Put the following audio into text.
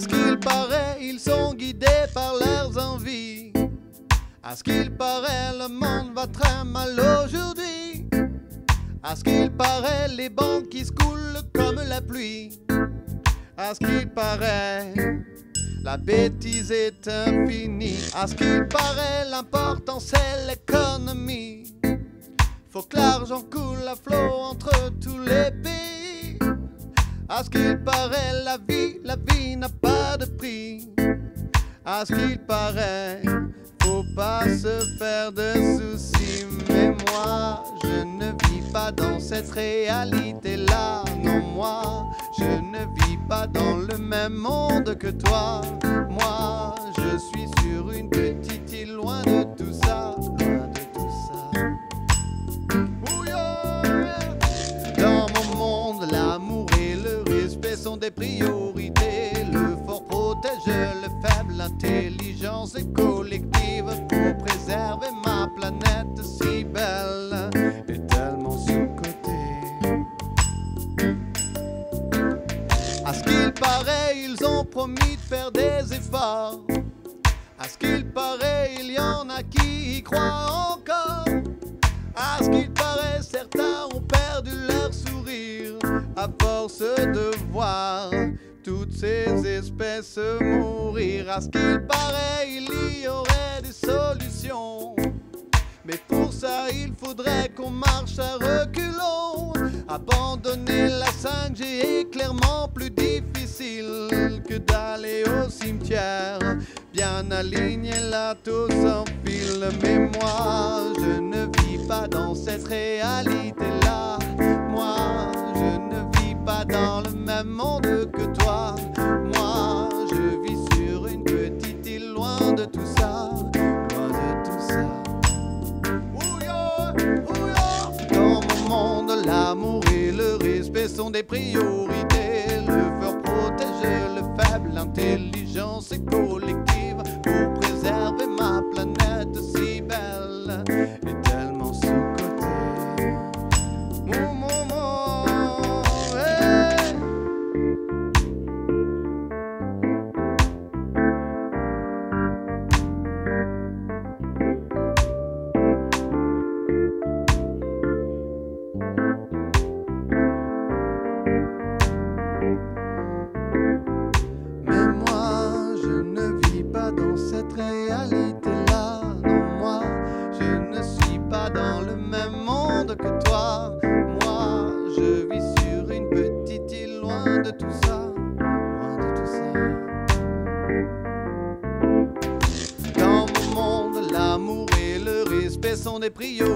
À ce qu'il paraît, ils sont guidés par leurs envies. À ce qu'il paraît, le monde va très mal aujourd'hui. À ce qu'il paraît, les banques qui se coulent comme la pluie. À ce qu'il paraît, la bêtise est infinie. À ce qu'il paraît, l'important c'est l'économie. Faut que l'argent coule à flot entre tous les pays. À ce qu'il paraît, la vie n'a pas de prix. À ce qu'il paraît, faut pas se faire de soucis. Mais moi, je ne vis pas dans cette réalité-là. Non, moi, je ne vis pas dans le même monde que toi. Moi, je suis sur une petite île loin de tout ça. Loin de tout ça. Ouh, yeah. Dans mon monde, l'amour et le respect sont des priorités. Le fort protège le faible, l'intelligence est collective pour préserver ma planète si belle et tellement sous-cotée. À ce qu'il paraît, ils ont promis de faire des efforts. À ce qu'il paraît, il y en a qui y croient encore. À ce qu'il paraît, certains ont perdu leur sourire à force de voir toutes ces espèces mourir. À ce qu'il paraît, il y aurait des solutions. Mais pour ça, il faudrait qu'on marche à reculons. Abandonner la 5G est clairement plus difficile que d'aller au cimetière. Bien aligné, là tout s'enfile. Mais moi, je ne vis pas dans cette réalité-là. Moi, je ne vis pas dans le même monde que toi. Moi, je vis sur une petite île loin de tout ça. Loin de tout ça. Dans mon monde, l'amour et le respect sont des priorités. Le fort protège le faible, l'intelligence est collective pour préserver ma planète si belle et tellement sous-cotée. Hey. Mais moi, je ne vis pas dans cette réalité-là. Non, moi, je ne suis pas dans le même monde que toi. Moi, je vis sur une petite île loin de tout ça. Loin de tout ça. Dans mon monde, l'amour et le respect sont des priorités.